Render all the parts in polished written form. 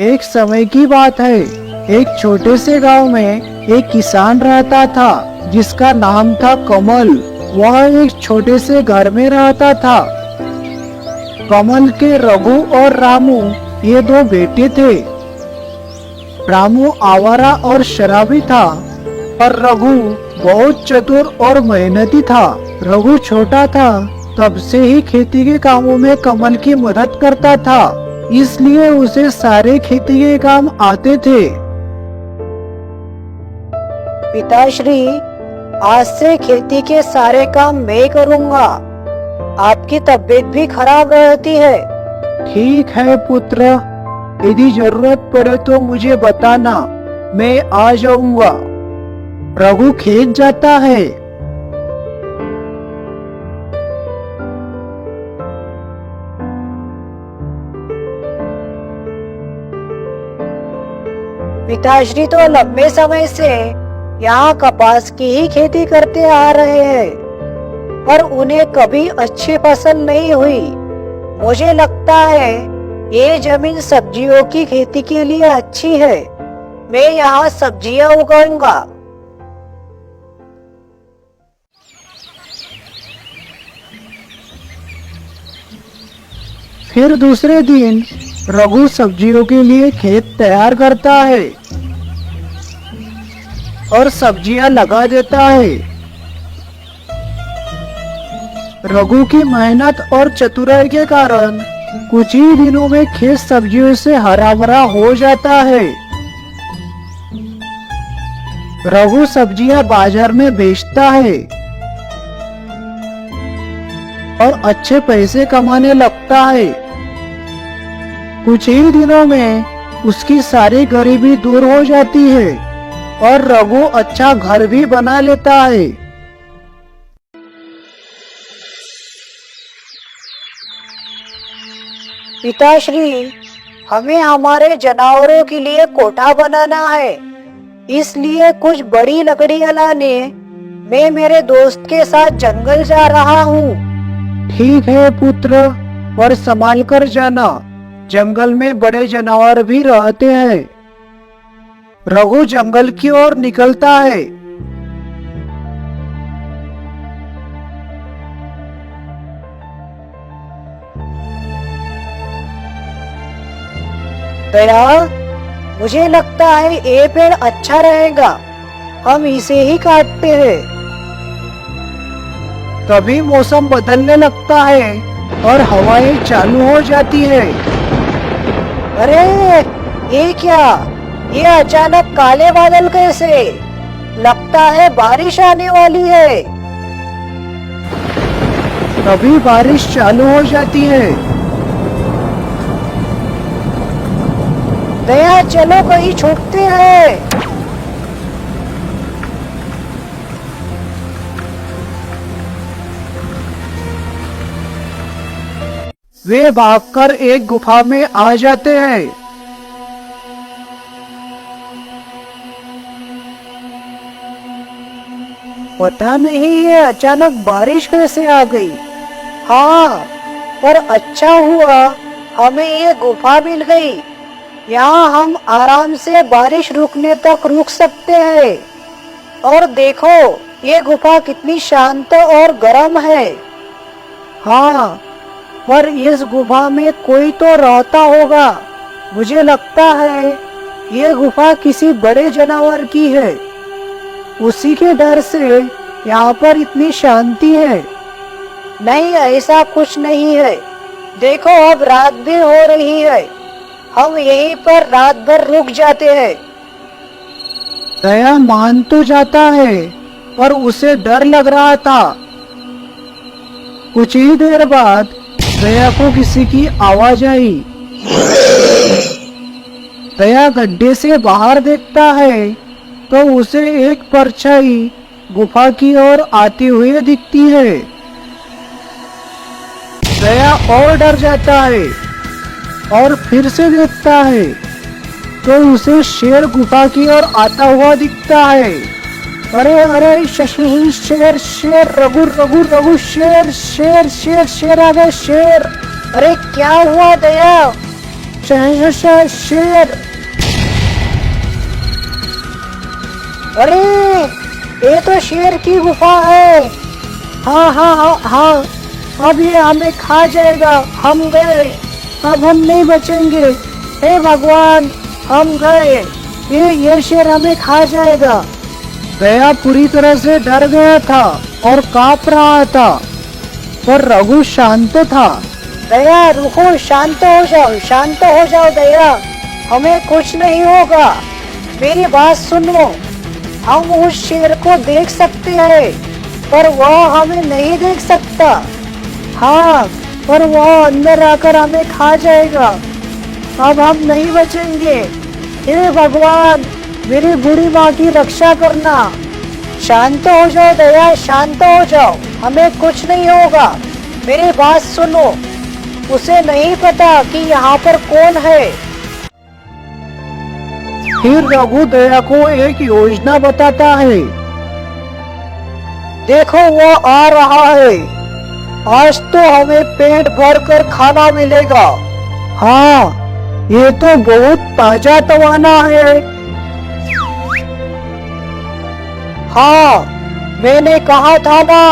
एक समय की बात है। एक छोटे से गांव में एक किसान रहता था जिसका नाम था कमल। वह एक छोटे से घर में रहता था। कमल के रघु और रामू ये दो बेटे थे। रामू आवारा और शराबी था, पर रघु बहुत चतुर और मेहनती था। रघु छोटा था तब से ही खेती के कामों में कमल की मदद करता था, इसलिए उसे सारे खेती के काम आते थे। पिताश्री, आज से खेती के सारे काम मैं करूँगा। आपकी तबीयत भी खराब रहती है। ठीक है पुत्र, यदि जरूरत पड़े तो मुझे बताना, मैं आ जाऊंगा। रघु खेत जाता है। पिताश्री तो लंबे समय से यहाँ कपास की ही खेती करते आ रहे हैं, पर उन्हें कभी अच्छी फसल नहीं हुई। मुझे लगता है ये जमीन सब्जियों की खेती के लिए अच्छी है। मैं यहाँ सब्जियाँ उगाऊंगा। फिर दूसरे दिन रघु सब्जियों के लिए खेत तैयार करता है और सब्जियां लगा देता है। रघु की मेहनत और चतुराई के कारण कुछ ही दिनों में खेत सब्जियों से हरा भरा हो जाता है। रघु सब्जियां बाजार में बेचता है और अच्छे पैसे कमाने लगता है। कुछ ही दिनों में उसकी सारी गरीबी दूर हो जाती है और रघु अच्छा घर भी बना लेता है। पिताश्री, हमें हमारे जानवरों के लिए कोठा बनाना है, इसलिए कुछ बड़ी लकड़ियां लाने मैं मेरे दोस्त के साथ जंगल जा रहा हूँ। ठीक है पुत्र, पर संभाल कर जाना, जंगल में बड़े जानवर भी रहते हैं। रघु जंगल की ओर निकलता है। दया, मुझे लगता है ये पेड़ अच्छा रहेगा, हम इसे ही काटते हैं। तभी मौसम बदलने लगता है और हवाएं चालू हो जाती है। अरे ये क्या? ये अचानक काले बादल कैसे? लगता है बारिश आने वाली है। तभी बारिश चालू हो जाती है। दया, चलो कहीं छूटते हैं। वे भागकर एक गुफा में आ जाते हैं। पता नहीं ये अचानक बारिश कैसे आ गई। हाँ, पर अच्छा हुआ हमें ये गुफा मिल गई। यहाँ हम आराम से बारिश रुकने तक रुक सकते हैं। और देखो, ये गुफा कितनी शांत और गर्म है। हाँ, पर इस गुफा में कोई तो रहता होगा। मुझे लगता है ये गुफा किसी बड़े जानवर की है। उसी के डर से यहाँ पर इतनी शांति है। नहीं, ऐसा कुछ नहीं है। देखो, अब रात भी हो रही है। हम यहीं पर रात भर रुक जाते हैं। दया मान तो जाता है, पर उसे डर लग रहा था। कुछ ही देर बाद दया को किसी की आवाज आई। दया गड्ढे से बाहर देखता है तो उसे एक परछाई गुफा की ओर आती हुई दिखती है। दया और डर जाता है और फिर से देखता है तो उसे शेर गुफा की ओर आता हुआ दिखता है। अरे अरे शशि, शेर शेर, रघु रघु रघु, शेर शेर शेर शेर आ गए, शेर। अरे क्या हुआ दया? शेर। अरे ये तो शेर की गुफा है। हाँ हाँ हाँ हाँ, अब ये हमें खा जाएगा, हम गए, अब हम नहीं बचेंगे। हे भगवान, हम गए, ये शेर हमें खा जाएगा। दया पूरी तरह से डर गया था और कांप रहा था, पर रघु शांत था। दया रुको, शांत हो जाओ, शांत हो जाओ दया, हमें कुछ नहीं होगा। मेरी बात सुनो, हम उस शेर को देख सकते हैं, पर वह हमें नहीं देख सकता। हाँ, पर वह अंदर आकर हमें खा जाएगा, अब हम नहीं बचेंगे। हे भगवान, मेरी बूढ़ी माँ की रक्षा करना। शांत हो जाओ दया, शांत हो जाओ, हमें कुछ नहीं होगा। मेरी बात सुनो, उसे नहीं पता कि यहाँ पर कौन है। फिर रघु दया को एक योजना बताता है। देखो वो आ रहा है, आज तो हमें पेट भर कर खाना मिलेगा। हाँ, ये तो बहुत ताजा तवाना है। हाँ, मैंने कहा था ना,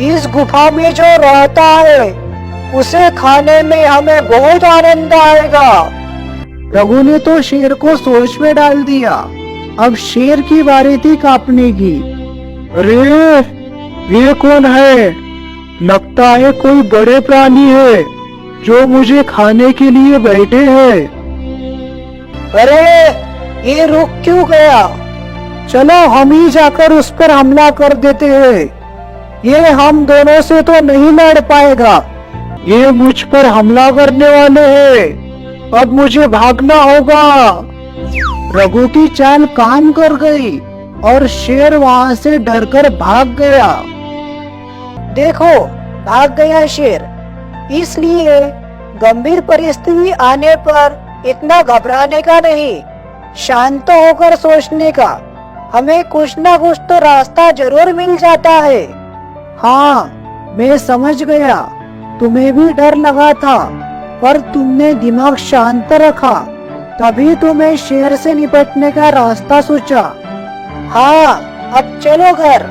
इस गुफा में जो रहता है उसे खाने में हमें बहुत आनंद आएगा। रघु ने तो शेर को सोच में डाल दिया। अब शेर की बारी थी कांपने की। अरे, ये कौन है? लगता है कोई बड़े प्राणी है जो मुझे खाने के लिए बैठे हैं। अरे ये रुक क्यों गया? चलो हम ही जाकर उस पर हमला कर देते हैं। ये हम दोनों से तो नहीं लड़ पाएगा, ये मुझ पर हमला करने वाले हैं। अब मुझे भागना होगा। रघु की चाल काम कर गई और शेर वहाँ से डरकर भाग गया। देखो, भाग गया शेर। इसलिए गंभीर परिस्थिति आने पर इतना घबराने का नहीं, शांत होकर सोचने का। हमें कुछ ना कुछ तो रास्ता जरूर मिल जाता है। हाँ, मैं समझ गया, तुम्हें भी डर लगा था, पर तुमने दिमाग शांत रखा, तभी तुम्हें शेर से निपटने का रास्ता सोचा। हाँ, अब चलो घर।